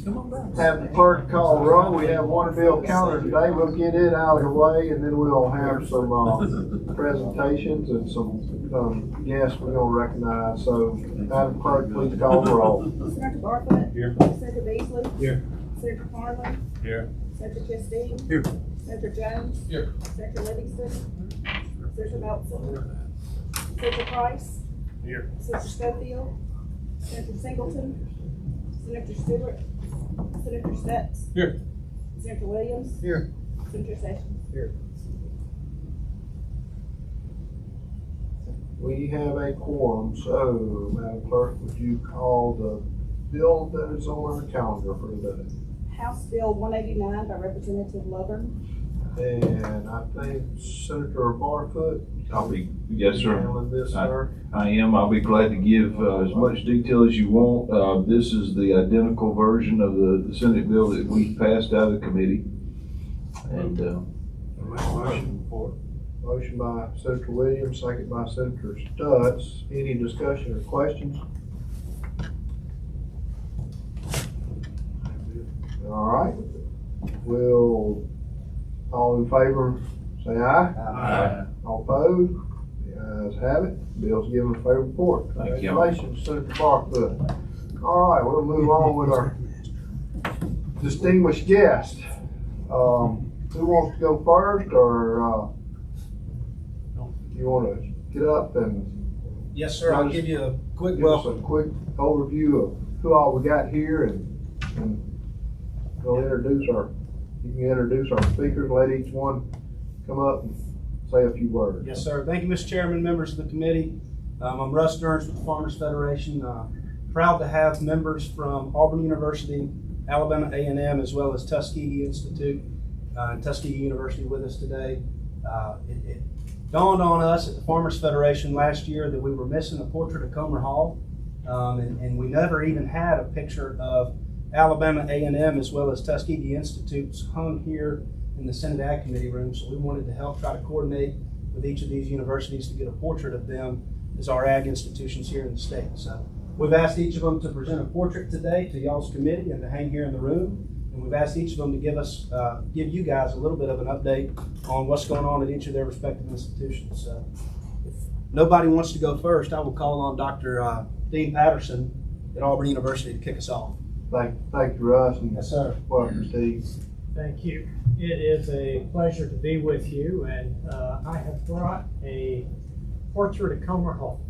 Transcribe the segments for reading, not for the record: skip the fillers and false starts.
have the clerk call the roll. We have one bill counter today. We'll get it out of the way, and then we'll have some presentations and some guests we're going to recognize. So, Madam Clerk, please call the roll. Senator Bartlett. Here. Senator Beasley. Here. Senator Farley. Here. Senator Chastain. Here. Senator Jones. Here. Senator Livingston. Senator Melton. Senator Price. Here. Senator Schofield. Senator Singleton. Senator Stewart. Senator Stepps. Here. Senator Williams. Here. Senator Sessions. Here. We have a quorum, so Madam Clerk, would you call the bill that is on our calendar for today? House Bill 189 by Representative Lovern. And I think Senator Barfoot. Yes, sir. Handling this, sir. I am. I'll be glad to give as much detail as you want. This is the identical version of the Senate bill that we passed out of the committee. And Motion by Senator Williams, second by Senator Stutz. Any discussion or questions? All right. Will all in favor say aye? Aye. All opposed? The ayes have it. Bill's given a favorable report. Thank you. Congratulations, Senator Barfoot. All right, we'll move on with our distinguished guest. Who wants to go first, or you want to get up and Yes, sir. I'll give you a quick give us welcome. a quick overview of who all we got here, and we'll introduce you can introduce our speakers, let each one come up and say a few words. Yes, sir. Thank you, Mr. Chairman, members of the committee. I'm Russ Stearns with the Farmers Federation. Proud to have members from Auburn University, Alabama A&M, as well as Tuskegee Institute and Tuskegee University with us today. It dawned on us at the Farmers Federation last year that we were missing a portrait of Comer Hall, and we never even had a picture of Alabama A&M as well as Tuskegee Institutes hung here in the Senate Ag Committee room. So we wanted to help try to coordinate with each of these universities to get a portrait of them as our ag institutions here in the state. So we've asked each of them to present a portrait today to y'all's committee and to hang here in the room. And we've asked each of them to give you guys a little bit of an update on what's going on at each of their respective institutions. So if nobody wants to go first, I will call on Dr. Dean Patterson at Auburn University to kick us off. Thank you, Russ. And Yes, sir. welcome, Steve. Thank you. It is a pleasure to be with you, and I have brought a portrait of Comer Hall.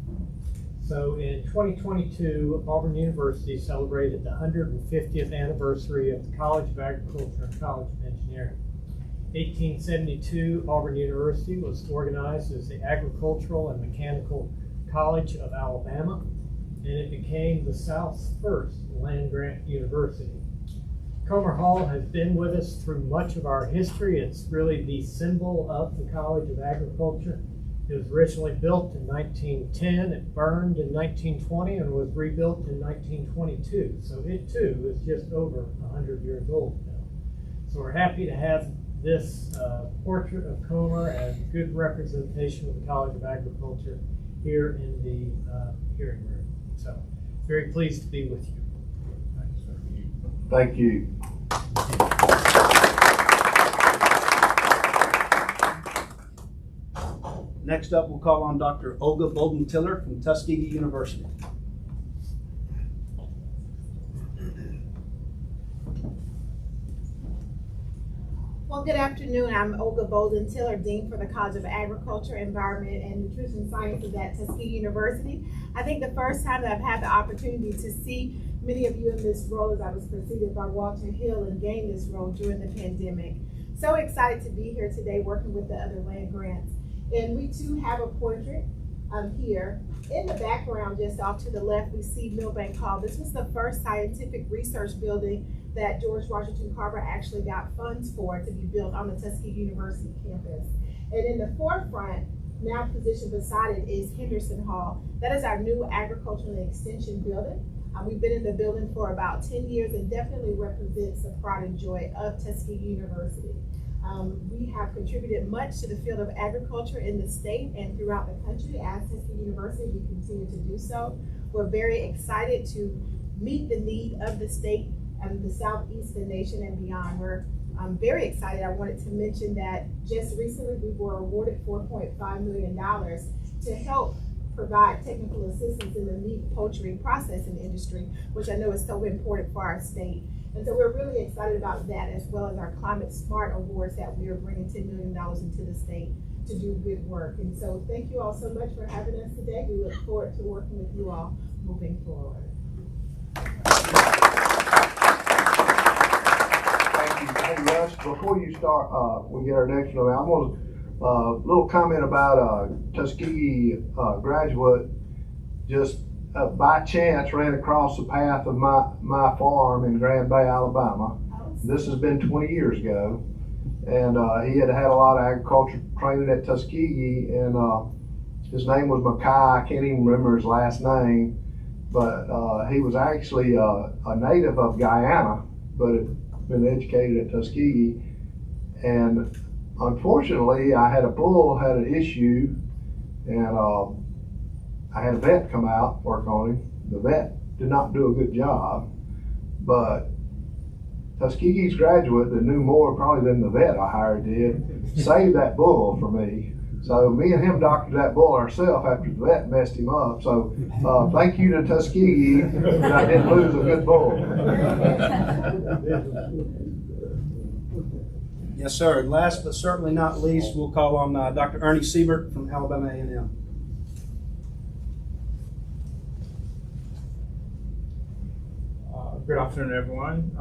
So in 2022, Auburn University celebrated the 150th anniversary of the College of Agriculture and College of Engineering. 1872, Auburn University was organized as the Agricultural and Mechanical College of Alabama, and it became the South's first land-grant university. Comer Hall has been with us through much of our history. It's really the symbol of the College of Agriculture. It was originally built in 1910, it burned in 1920, and was rebuilt in 1922. So it too is just over 100 years old now. So we're happy to have this portrait of Comer and good representation of the College of Agriculture here in the hearing room. So very pleased to be with you. Thank you. Next up, we'll call on Dr. Olga Bolden-Tiller from Tuskegee University. Well, good afternoon. I'm Olga Bolden-Tiller, Dean for the College of Agriculture, Environment, and Nutrition Sciences at Tuskegee University. I think the first time that I've had the opportunity to see many of you in this role as I was preceded by Walter Hill and gained this role during the pandemic. So excited to be here today working with the other land grants. And we too have a portrait here. In the background, just off to the left, we see Milbank Hall. This was the first scientific research building that George Washington Carver actually got funds for to be built on the Tuskegee University campus. And in the forefront, now positioned beside it, is Henderson Hall. That is our new agricultural and extension building. We've been in the building for about 10 years and definitely represents the pride and joy of Tuskegee University. We have contributed much to the field of agriculture in the state and throughout the country. As Tuskegee University, we continue to do so. We're very excited to meet the need of the state the southeastern nation and beyond. We're very excited. I wanted to mention that just recently we were awarded $4.5 million to help provide technical assistance in the meat poultry processing industry, which I know is so important for our state. And so we're really excited about that, as well as our Climate Smart Awards that we are bringing $10 million into the state to do good work. And so thank you all so much for having us today. We look forward to working with you all moving forward. Thank you. Hey, Russ, before you start, we get our next one. I'm going to, little comment about a Tuskegee graduate just by chance ran across the path of my farm in Grand Bay, Alabama. This has been 20 years ago. And he had a lot of agriculture training at Tuskegee, and his name was Mackay. I can't even remember his last name, but he was actually a native of Guyana, but had been educated at Tuskegee. And unfortunately, I had a bull had an issue, and I had a vet come out work on him. The vet did not do a good job, but Tuskegee's graduate that knew more probably than the vet I hired did saved that bull for me. So me and him doctored that bull ourselves after the vet messed him up. So thank you to Tuskegee that I didn't lose a good bull. Yes, sir. And last but certainly not least, we'll call on Dr. Ernie Siebert from Alabama A&M. Good afternoon, everyone.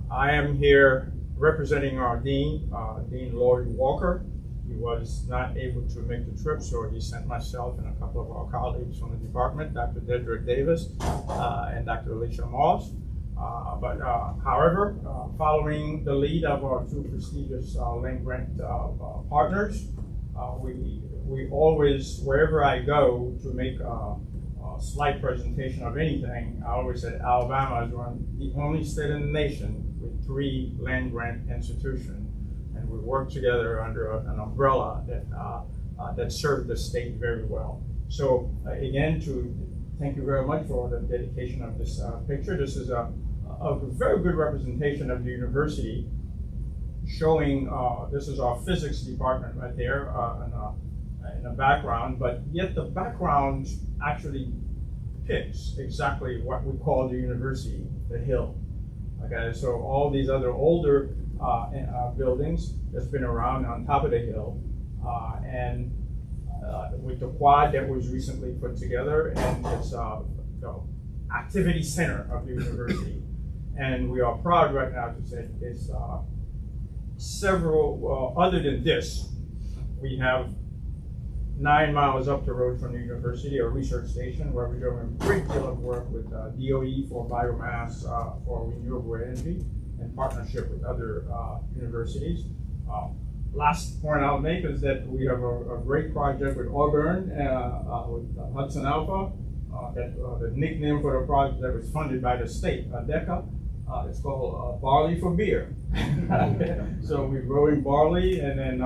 I am here representing our Dean, Dean Lloyd Walker. He was not able to make the trip, so he sent myself and a couple of our colleagues from the department, Dr. Dedrick Davis and Dr. Alicia Moss. However, following the lead of our two prestigious land grant partners, we always, wherever I go to make a slight presentation of anything, I always say Alabama is the only state in the nation with 3 land grant institutions, and we work together under an umbrella that served the state very well. So again, to thank you very much for the dedication of this picture. This is a very good representation of the university, showing this is our physics department right there in the background, but yet the background actually picks exactly what we call the university, the hill. Okay, so all these other older buildings that's been around on top of the hill, and with the quad that was recently put together, and it's the activity center of the university. And we are proud right now to say it's several, other than this, we have 9 miles up the road from the university, a research station where we're doing a great deal of work with DOE for biomass for renewable energy in partnership with other universities. Last point I'll make is that we have a great project with Auburn, with Hudson Alpha, the nickname for the project that was funded by the state, DECA. It's called Barley for Beer. So we're growing barley, and then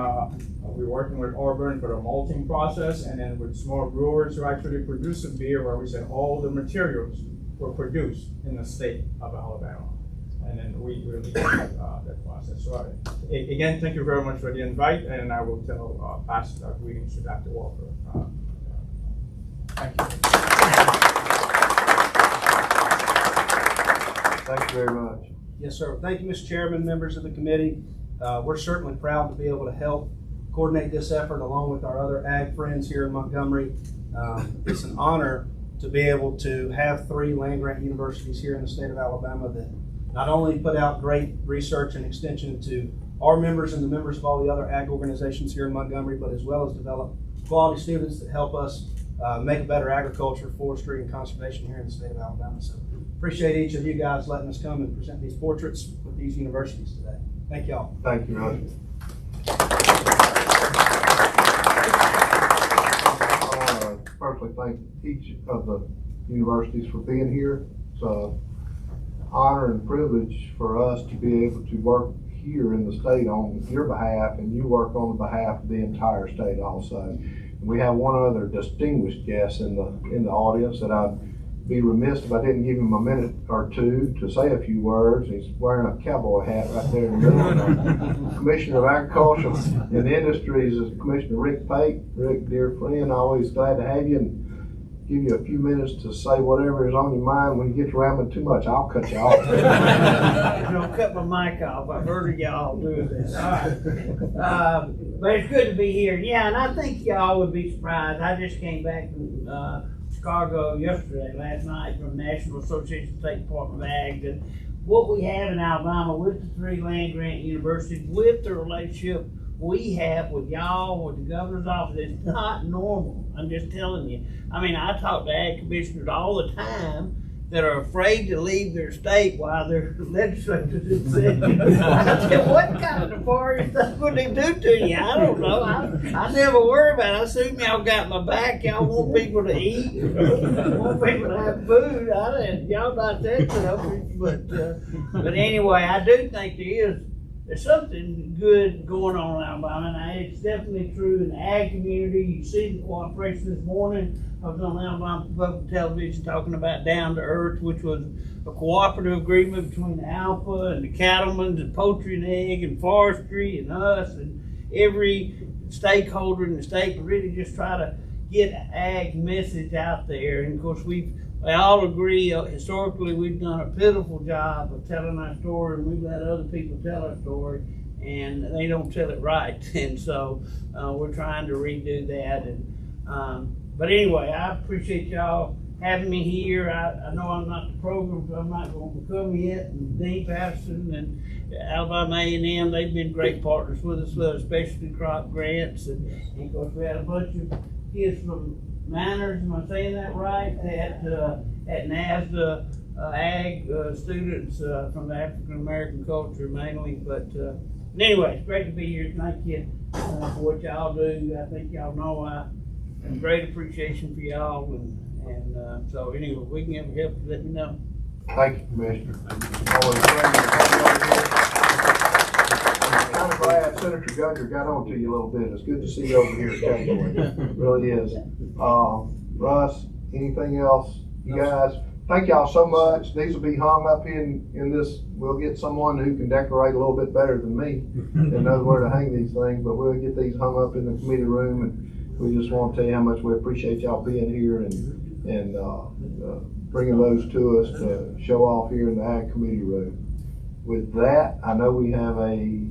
we're working with Auburn for the malting process, and then with small brewers who actually produce a beer where we said all the materials were produced in the state of Alabama. And then we lead that process. So again, thank you very much for the invite, and I will pass greetings to Dr. Walker. Thank you. Thank you very much. Yes, sir. Thank you, Mr. Chairman, members of the committee. We're certainly proud to be able to help coordinate this effort along with our other ag friends here in Montgomery. It's an honor to be able to have 3 land grant universities here in the state of Alabama that not only put out great research and extension to our members and the members of all the other ag organizations here in Montgomery, but as well as develop quality students that help us make better agriculture, forestry, and conservation here in the state of Alabama. So appreciate each of you guys letting us come and present these portraits with these universities today. Thank y'all. Thank you, Roger. I want to personally thank each of the universities for being here. It's an honor and privilege for us to be able to work here in the state on your behalf, and you work on behalf of the entire state also. And we have one other distinguished guest in the audience that I'd be remiss if I didn't give him a minute or two to say a few words. He's wearing a cowboy hat right there in the middle. Commissioner of Agriculture and Industries is Commissioner Rick Pate. Rick, dear friend, always glad to have you, and give you a few minutes to say whatever is on your mind. When you get to rambling too much, I'll cut you off. Don't cut my mic off. I've heard of y'all doing this. All right. But it's good to be here. Yeah, and I think y'all would be surprised. I just came back from Chicago last night, from National Association of State Department of Ag. And what we have in Alabama with the 3 land-grant universities, with the relationship we have with y'all, with the governor's office, it's not normal. I'm just telling you. I mean, I talk to ag commissioners all the time that are afraid to leave their state while their legislators in session. I said, what kind of nefarious stuff would they do to you? I don't know. I never worry about it. I assume y'all got my back. Y'all want people to eat, want people to have food. Y'all not that selfish. But anyway, I do think there's something good going on in Alabama, and it's definitely true in the ag community. You see the cooperation this morning. I was on Alabama Public Television talking about Down to Earth, which was a cooperative agreement between the Alpha and the cattlemen, and poultry and egg and forestry and us and every stakeholder in the state to really just try to get an ag message out there. And of course, we all agree historically we've done a pitiful job of telling our story, and we've let other people tell our story, and they don't tell it right. And so we're trying to redo that. And but anyway, I appreciate y'all having me here. I know I'm not the program, so I'm not going to become yet. And Dean Patterson and Alabama A&M, they've been great partners with us with our specialty crop grants. And of course, we had a bunch of kids from Manners, am I saying that right? At NASDA ag students from the African American culture mainly. But anyway, it's great to be here. Thank you for what y'all do. I think y'all know I have great appreciation for y'all. And so anyway, if we can ever help, let me know. Thank you, Commissioner. Always great to have you over here. I'm kind of glad Senator Gudger got on to you a little bit. It's good to see you over here occasionally. It really is. Russ, anything else? You guys, thank y'all so much. These will be hung up in this. We'll get someone who can decorate a little bit better than me and knows where to hang these things, but we'll get these hung up in the committee room, and we just want to tell you how much we appreciate y'all being here and bringing those to us to show off here in the Ag Committee room. With that, I know we have a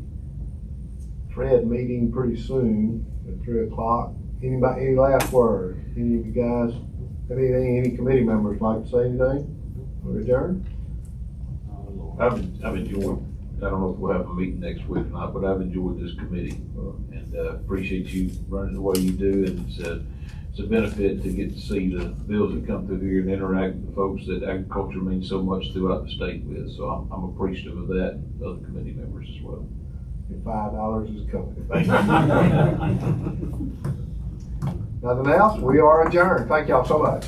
Fred meeting pretty soon at 3 o'clock. Any last words? Any of you guys, any committee members like to say anything? Or adjourn? I've enjoyed, I don't know if we'll have a meeting next week or not, but I've enjoyed this committee and appreciate you running the way you do. And it's a benefit to get to see the bills that come through here and interact with the folks that agriculture means so much throughout the state with. So I'm appreciative of that, and other committee members as well. Your $5 is coming. Nothing else? We are adjourned. Thank y'all so much.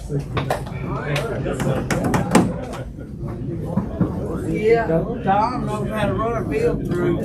Yeah, Tom knows how to run a field through.